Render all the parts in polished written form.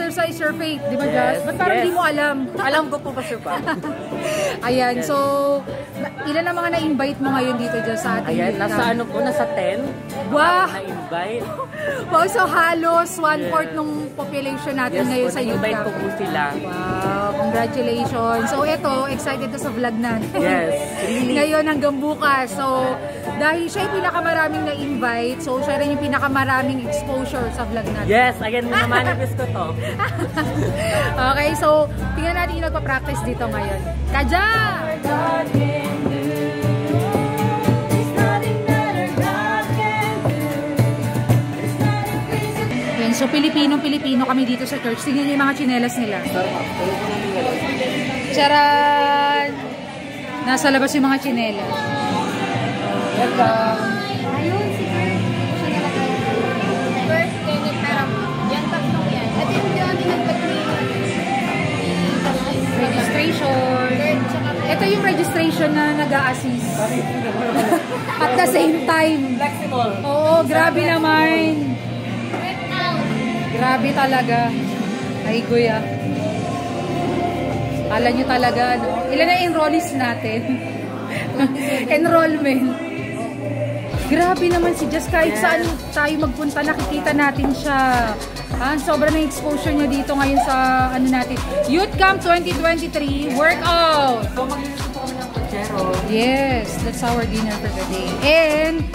exercise your faith, di ba, Jazz? Ba't parang di mo alam? Alam ko po ba siya ba? Ayan, so, ilan ang mga na-invite mo ngayon dito, Jazz, sa ating ayan, nasa ano po, nasa 10. Wow! Na-invite. Wow, so halos 1/4 ng population natin ngayon sa youth na-invite camp. ko po sila. Wow, congratulations. So, ito, excited to sa vlog natin. Yes, really. Ngayon hanggang bukas. So, dahil siya yung pinakamaraming na-invite, so siya rin yung pinakamaraming exposure sa vlog natin. Yes, again, minamanifest ko to. Okay, so tingnan natin yung nagpa-practice dito ngayon. Kaja! Yan, so Pilipino kami dito sa church. Tingnan niyo yung mga tsinelas nila. Charan! Nasa labas yung mga tsinelas. Welcome! Ayun, si Kurt. Kurt, Kenneth, pero yan tatlong yan. At yung hindi kami registration. Ito yung registration na nag-a-assist. At the same time. Flexible. Oo, grabe naman. Grabe talaga. Ay, guya. Kala nyo talaga, no? Ilan na enrollees natin? Enrollment. Grabe naman si Jess. Kahit saan tayo magpunta, nakikita natin siya. Sobrang na exposure niya dito ngayon sa ano natin. Youth Camp 2023 workout. So, mag-iisip po kami ng kutsero. Yes, that's our dinner for the day. And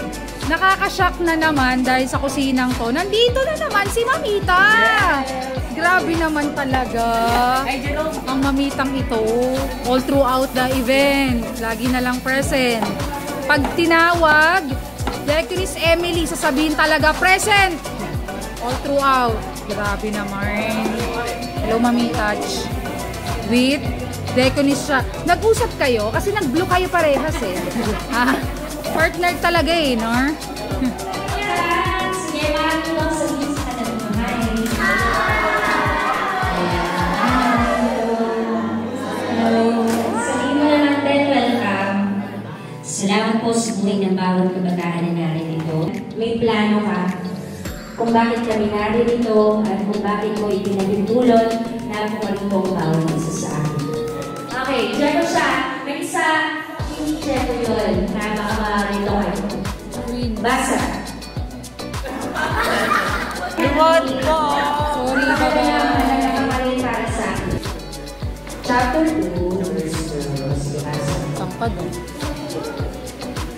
nakaka-shock na naman dahil sa kusinang to. Nandito na naman si Mamita. Grabe naman talaga. Ang mamitang ito. All throughout the event. Lagi na lang present. Pag tinawag, Directress Emily, sasabihin talaga present. All throughout. Grabe naman. Hello, Mami Touch. With Deaconess siya. Nag-usap kayo? Kasi nag-blue kayo parehas eh. Partner talaga eh, no? Salamat po sa buhay ng bawat kabataan na narito. May plano ka kung bakit kami narito at kung bakit mo ipinagintulot na pumarito ang bawat isa sa amin. Okay, check ko siya. May isa, hindi check ko yun na baka marito kayo. Basa. Limon po! Sorry, baba. Para sa akin. Chapter 2, verse 2. Sampad oh.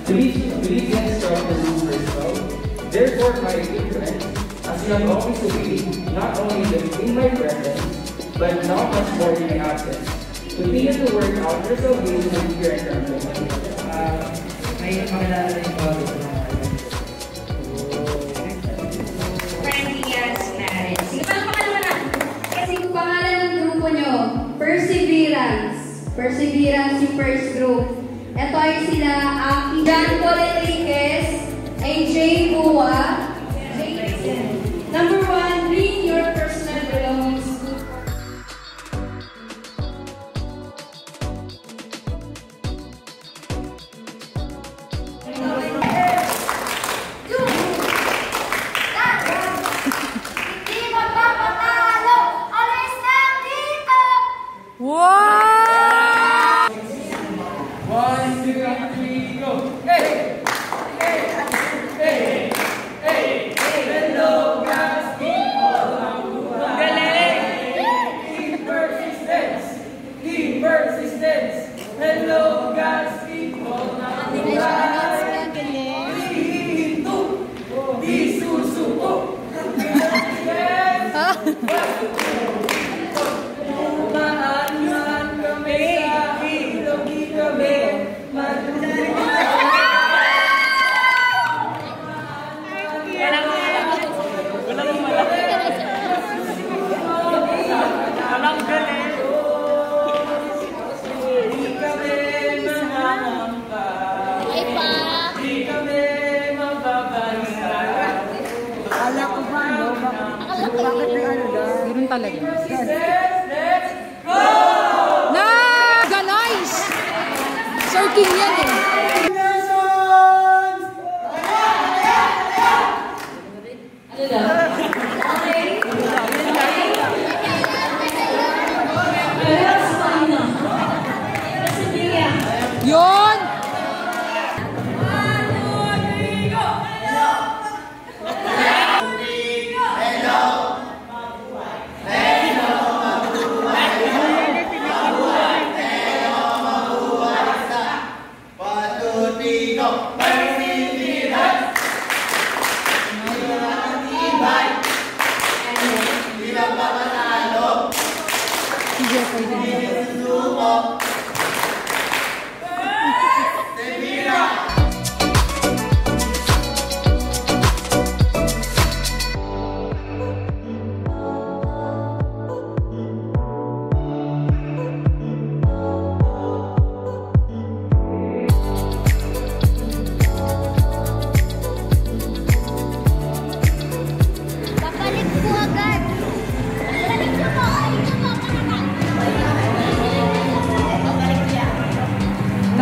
Philippians chapter 2 verse 12. Therefore, my dear friends, as you have always obeyed, not only in my presence, but now much more in my absence, continue to work out your salvation with fear and trembling. May makilala rin po dito. Frankie Asmaris. Sige, palakpakan naman na. Kasi yung pangalan ng grupo nyo, Perseverance. Perseverance yung first group. Ito ay sila, John Paul Enriquez, AJ Bua. Number 1, bring your personal belongings. Hindi magpapatalo! Alis na dito! Wow! 1, 2, 3, go! Hey! Hey! Hey! Hey! Hello, God's people! Galing! Team persistence! Team persistence! Hello, God's people! Dito! Di susuko! Yes! Umaangan kami sa ilog kami. Walang galing. Di kami mamamangka. Ay pa! Di kami mababansa. Akala ko ba, no? Bakit may ano na? Ganun talaga. Let's go! Guys! Sir King yan eh. Ano daw? Okay.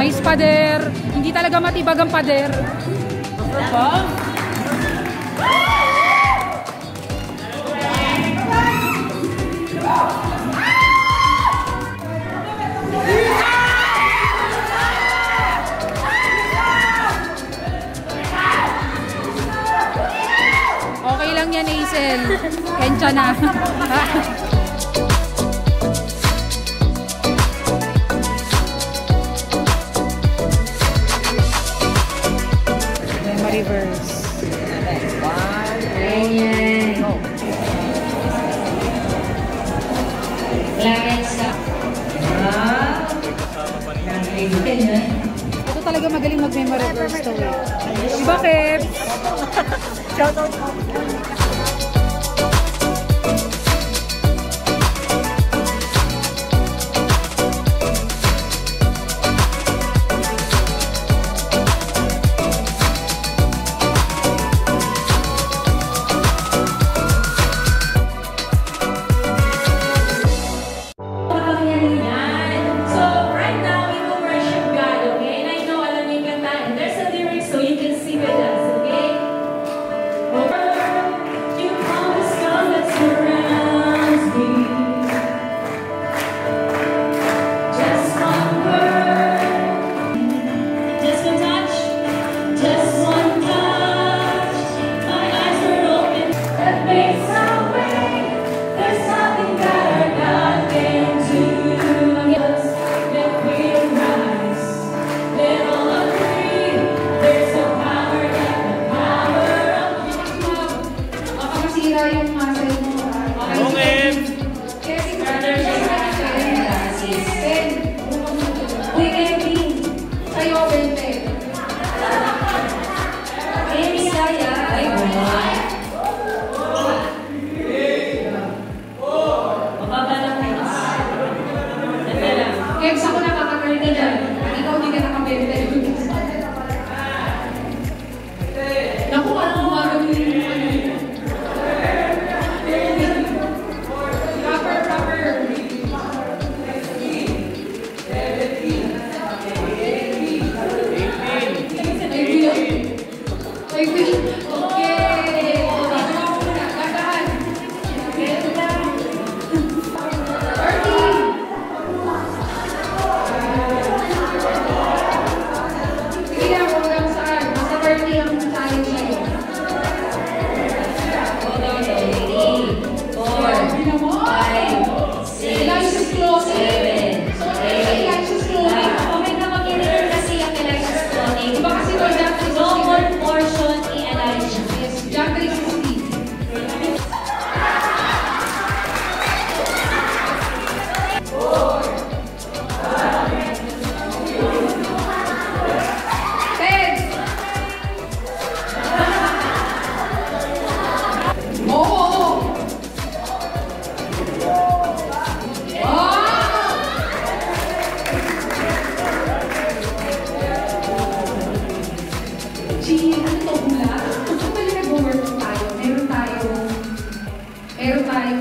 Nice pader. Hindi talaga matibag ang pader. Okay lang yan, Hazel. Kensya na. Reverse. Ganyan. Clarence ka. Ito talaga magaling mag-reverse to eh. Bakit? Shoutout.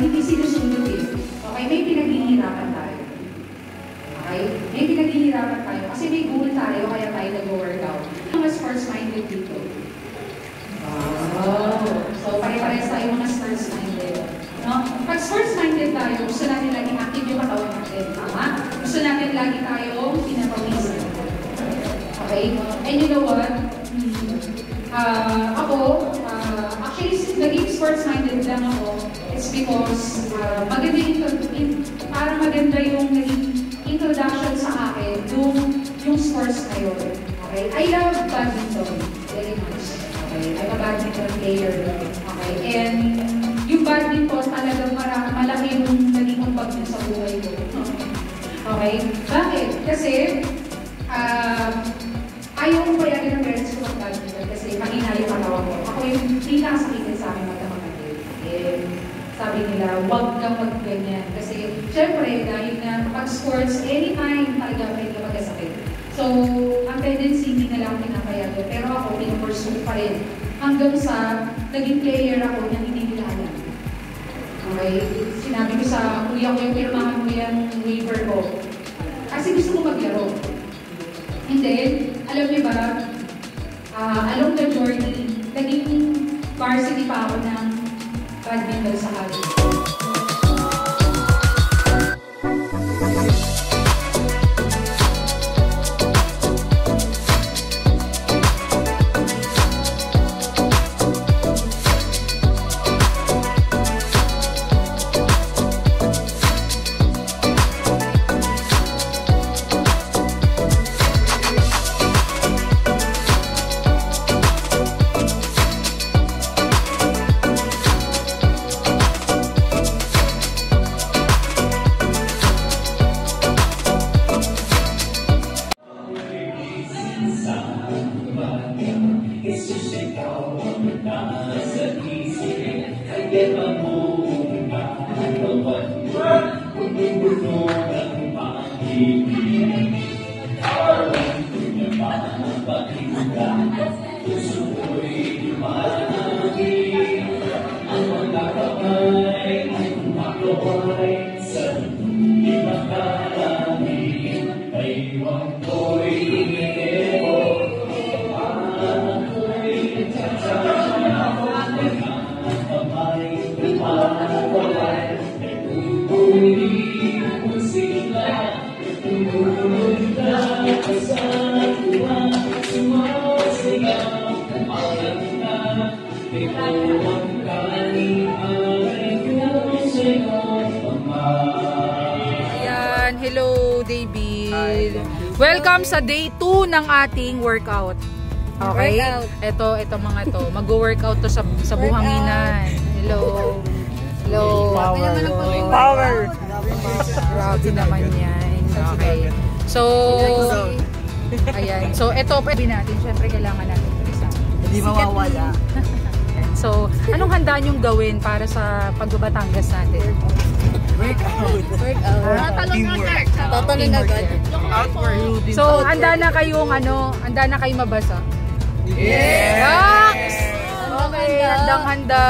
Hindi sinusunod eh. Okay, may pinaghihirapan tayo. Okay? May pinaghihirapan tayo. Kasi may goal tayo, kaya tayo nag-workout. Mga sports-minded dito. Wow! So, pare-pares tayo mga sports-minded. No? Pag sports-minded tayo, gusto natin lagi active yung katawan natin. Tama? Gusto natin lagi tayo pinapawisan. Okay? And you know what? Actually, naging sports-minded lang ako. It's because parang maganda yung naging introduction sa akin yung sports na yun. Okay? I love badminton. Very much. Okay? I'm a badminton player. Okay? And yung badminton talagang malaki yung naging umpag niya sa buhay ko. Okay? Bakit? Kasi ayaw kong payagan ng parents ko mag-badminton kasi mahina yung katawan ko. Ako yung pinakasakitin sa akin magkakapatid. Sabi nila, huwag kang mag-ganyan. Kasi, syempre, dahil na pag-sports, anytime talaga pwede ka magkasakit. So, ang tendency, hindi na lang pinapayagan. Pero ako, pinupursue pa rin. Hanggang sa, naging player ako na hindi nila alam. Okay? Sinabi ko sa kuya ko yung pirmahan mo yung waiver ko. Kasi gusto ko maglaro. And then, alam niyo ba, along the journey, naging varsity pa ako ng badminton sa college. Ayan, hello David. Welcome sa day 2 ng ating workout. Okay? Ito mga to. Mag-workout to sa buhanginan. Hello. Hello. Power. Grabe naman yan. Okay. So, ayan. So, ito pwede natin. Siyempre, kailangan natin ito isa. Hindi mawawala. So, anong handa niyong gawin para sa pagbabatangas natin? Workout. Teamwork. Tatalon agad. So, handa na kayong mabasa? Yes! Okay, handang-handa.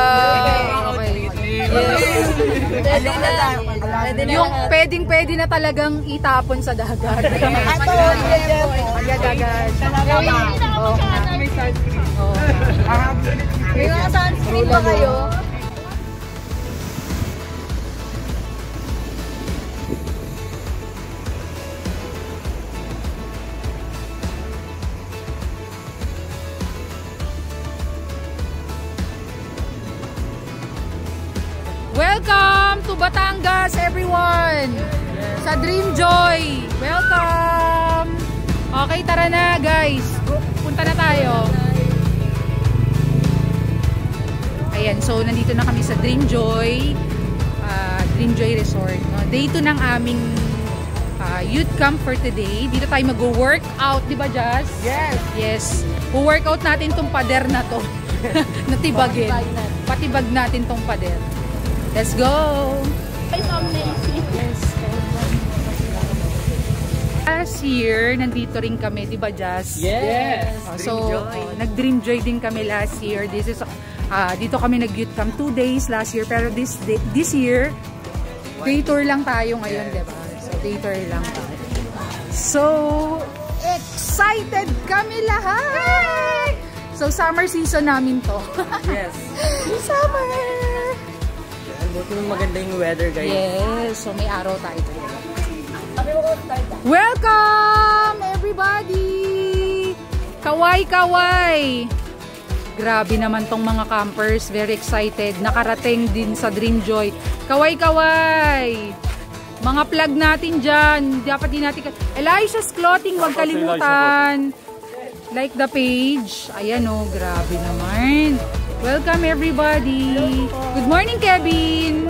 Okay. Yes. Yung pwedeng-pwede na talagang itapon sa dagat. Ato, Agad-agad. May mga sunscreen ba kayo? Welcome to Batangas, everyone! Sa Dream Joy! Welcome! Okay, tara na guys. Punta na tayo. Ayan, so nandito na kami sa Dream Joy Resort. No? Day 2 ng aming youth camp for today. Dito tayo mag-workout, di ba Jazz? Yes! Yes. Workout natin tong pader na to. Natibagin. Patibag natin tong pader. Let's go! Last year, nandito rin kami, di ba Jazz? Yes! So, nag-Dream Joy din kami last year. This is, dito kami nag-youth camp 2 days last year. Pero this year, day tour lang tayo ngayon, di ba? So, day tour lang tayo. So, excited kami lahat! So, summer season namin to. Yes! Summer! Buti mo maganda yung weather, guys. Yes, so may araw tayo today. Welcome everybody! Kaway! Grabe naman tong mga campers, very excited. Nakarating din sa Dream Joy. Kaway! Mga plug natin dyan. Dapat din natin... Eliza's Clothing, huwag kalimutan. Like the page. Ayan o, grabe naman. Welcome everybody. Good morning, Kevin.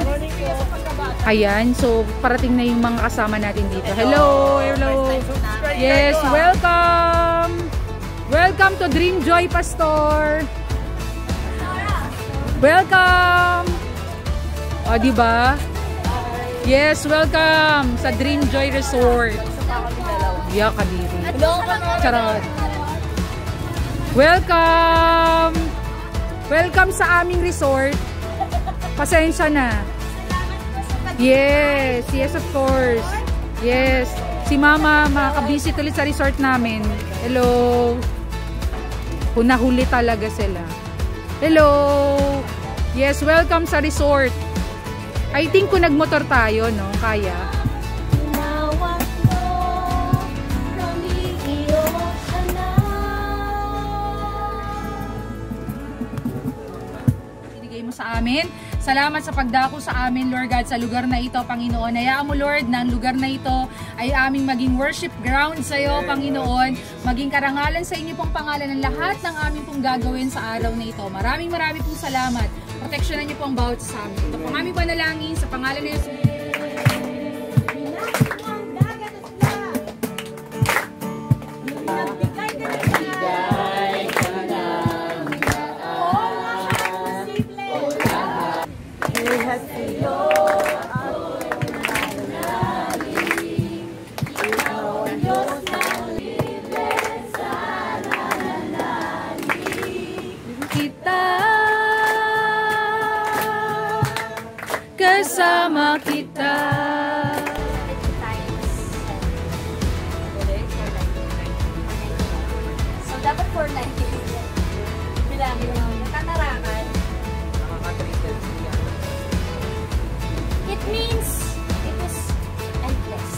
Ayan, so parating na yung mga kasama natin dito. Hello. Yes, welcome. Welcome to Dream Joy, Pastor. Welcome. O, diba? Yes, welcome sa Dream Joy Resort. Yeah, kadiri. Charot. Welcome. Welcome sa aming resort. Pasensya na. Yes, of course. Yes. Si Mama, makakabisit ulit sa resort namin. Hello. Hunahuli talaga sila. Hello. Yes, welcome sa resort. I think kung nagmotor tayo, no? Kaya. Binigay mo sa amin. Salamat sa pagdako sa amin, Lord God, sa lugar na ito, Panginoon. Hayaan mo, Lord, na ang lugar na ito ay aming maging worship ground sa iyo, Panginoon. Maging karangalan sa inyo pong pangalan ng lahat ng aming pong gagawin sa araw na ito. Maraming pong salamat. Proteksyonan niyo po ang bawat sa amin. Ito pong aming panalangin sa pangalan ni Jesus. Kasama kita. So, dapat 490. Bilangin mo. Nakatarakan. It means it was endless.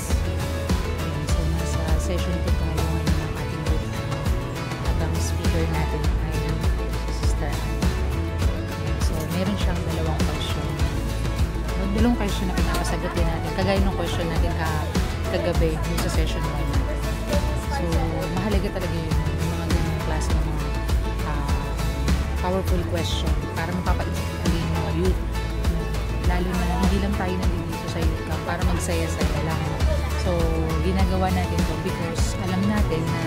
So, nasa session po tayo ngayon ng ating group. At ang speaker natin ay Sister Anne. So, meron siyang dalawang question. Dalawang question na pinakasagot din natin. Kagaya ng question natin kagabi sa session 1. So, mahalaga talaga yun. Yung mga ganyung klase ng mga powerful question para mapapaisip natin yung mga youth. Lalo na hindi lang tayo nandito sa youth camp para magsaya-saya lang. So, ginagawa natin to because alam natin na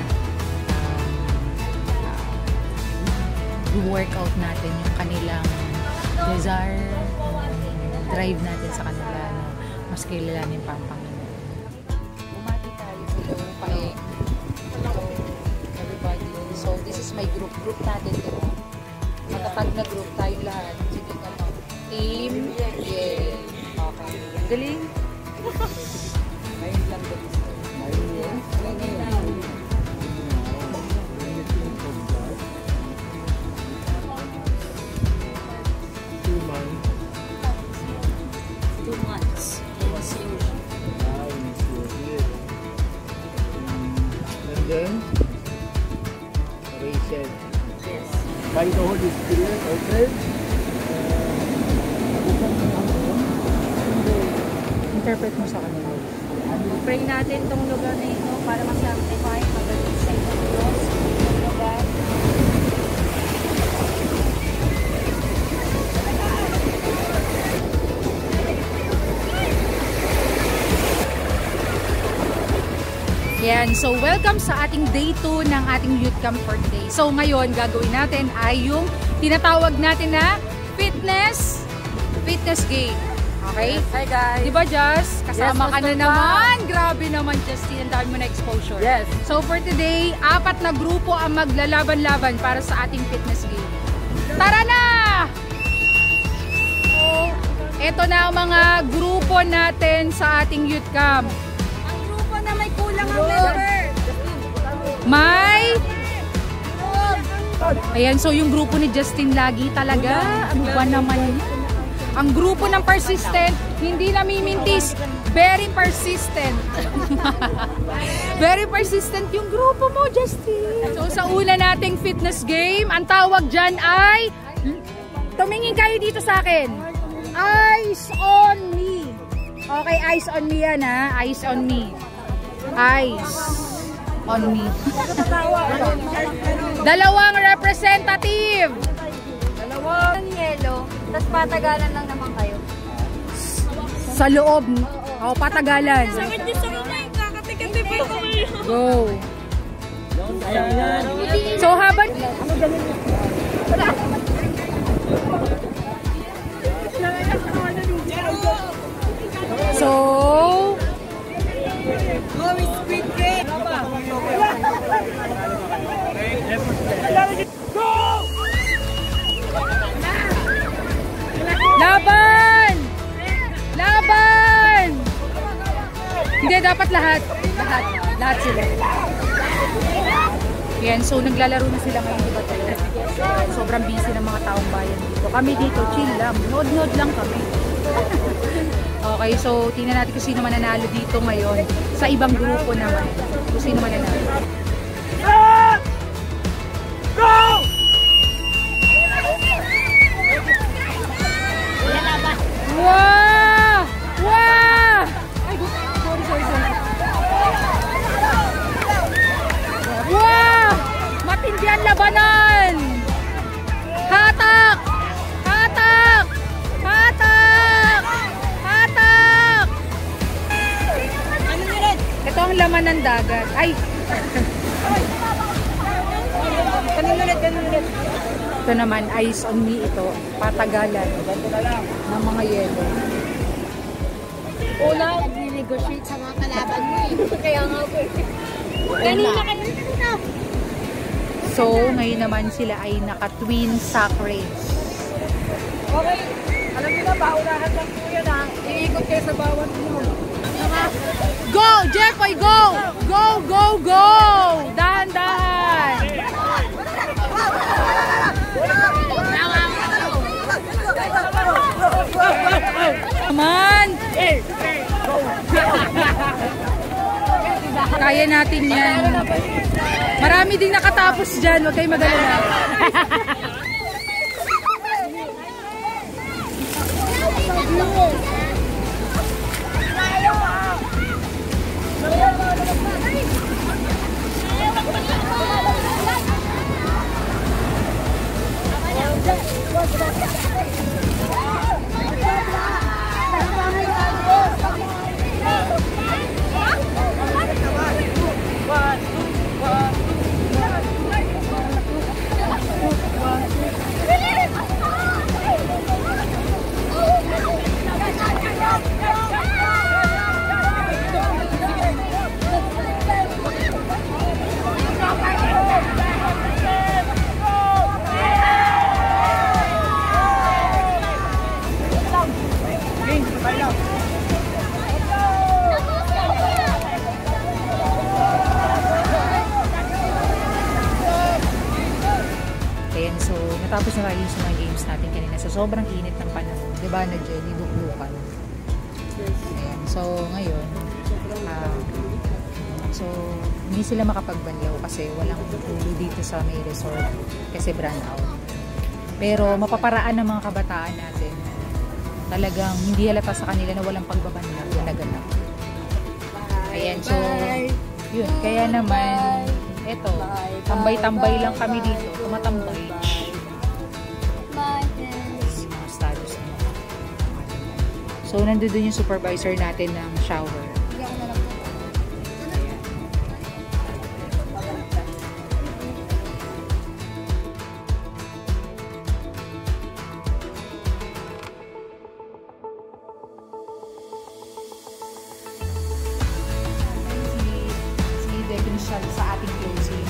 workout natin yung kanilang desire, drive natin sa kanila na mas kilalanin pa ang Panginoon. Bumati tayo. Hello, everybody. So, this is my group. Group natin ito. Matatag na group tayo lahat. Sige ka lang. Team. Yay. Okay. Galing. Ngayon lang galing. Then, Rachel. Yes. By the Holy Spirit, okay? Interpret mo sa kanila. Pray natin itong lugar na ito para ma-sanctify, magaling sa itong Diyos. Lugar. Yan. So, welcome sa ating day 2 ng ating youth camp for today. So, ngayon, gagawin natin ay yung tinatawag natin na fitness game. Okay? Hi guys! Diba, Jess? Kasama Yes, ka na naman. Grabe naman, Justin. Ang dami mo na exposure. Yes. So, for today, 4 na grupo ang maglalaban-laban para sa ating fitness game. Tara na! So, ito na ang mga grupo natin sa ating youth camp. Ang grupo na may kulang ang member. May... Ayan, so yung grupo ni Justin lagi talaga. Ano ba naman yun? Ang grupo ng persistent, hindi namimintis. Very persistent. Very persistent yung grupo mo, Justin. So sa una nating fitness game, ang tawag dyan ay... Tumingin kayo dito sa akin. Eyes on me. Okay, eyes on me yan ha. Eyes on me. Eyes on me. Dalawang representative. Dalawang yelo, tapos patagalan lang naman kayo. Sa loob. O, patagalan. Sakit yung sakit na yung kakati-kati pa kayo. Go. So, habang... So... Laban! Laban! Hindi, dapat lahat. Lahat sila. Yan, so naglalaro na sila ngayon, diba tayo? Sobrang busy ng mga taong bayan dito. Kami dito, chill lang. Nood-nood lang kami. Okay, so tingnan natin kung sino mananalo dito ngayon. Sa ibang grupo naman. Kung sino mananalo. Go! Wow! Wow! Ay, sorry. Wow! Matindi ang labanan! Hatak! Hatak! Hatak! Hatak! Ito ang laman ng dagat. Ay! Ito naman, ice on me ito. Patagalan ng mga yelo. Una, nag-negotiate sa mga kalaban mo eh. Kaya nga po. Kanina. So, ngayon naman sila ay naka-twin sack race. Okay. Alam niyo na, paunahan lang po yan ha. Iikot kayo sa bawat mo. Go! Jeffoy, go! Go, go, go! Dahan-dahan! Come on! Kaya natin yan. Marami ding nakatapos dyan. Huwag kayo mag-alala. Ayan, so natapos na tayo sa mga games natin kanina. So sobrang init ng panahon. Diba na Jenny? Luklukan. Ayan, so ngayon, so hindi sila makapagbanlaw kasi walang tulo dito sa may resort kasi brand out. Pero mapaparaan ng mga kabataan natin. Talagang hindi halata sa kanila na walang pagbabanlaw na ganap. Ayan, so yun. Kaya naman, eto, tambay-tambay lang kami dito. Tumatambay. Mga status na. So, nandun yung supervisor natin ng shower. Sa ating closing.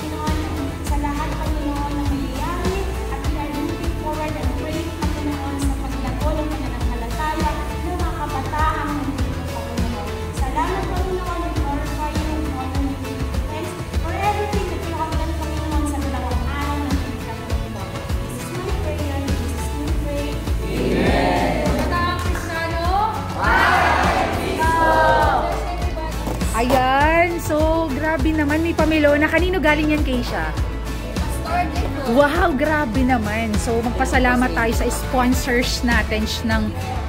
Sa lahat ng Panginoon na nangyayari at pinag-looking forward and praying ang Panginoon sa paglago ng pananampalataya ng mga kabataang nandito sa Panginoon. Salamat Panginoon and glorify you and honor you. Thanks for everything that you have done Panginoon sa dalawang araw ng pagkakataon mo. This is my prayer. This is my prayer. Amen. Kabataan Kristiyano? Ayan, so grabe naman, may pamilona. Kanino galing yan, Keisha? Wow, grabe naman. So magpasalamat tayo sa sponsors natin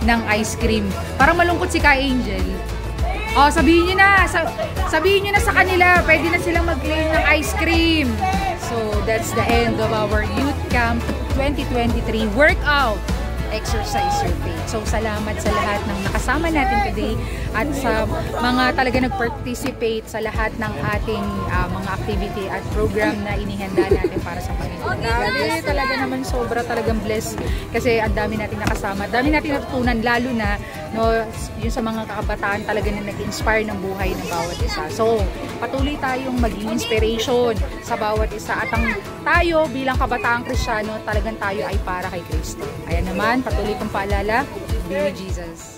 ng ice cream. Parang malungkot si Ka Angel. Oh, sabihin nyo na sa kanila, pwede na silang mag-claim ng ice cream. So that's the end of our Youth Camp 2023 workout exercise survey. So salamat sa lahat ng nakasama natin today at sa mga talaga nag-participate sa lahat ng ating mga activity at program na inihanda natin para sa Panginoon. Grabe, talaga naman sobra talagang blessed kasi ang dami natin nakasama. Dami natin natutunan lalo na yung sa mga kabataan talaga na nag-inspire ng buhay ng bawat isa. So patuloy tayong maging inspiration sa bawat isa at tayo bilang kabataang Kristiyano talagang tayo ay para kay Kristo. Ayan naman, patuloy kong paalala, be with Jesus.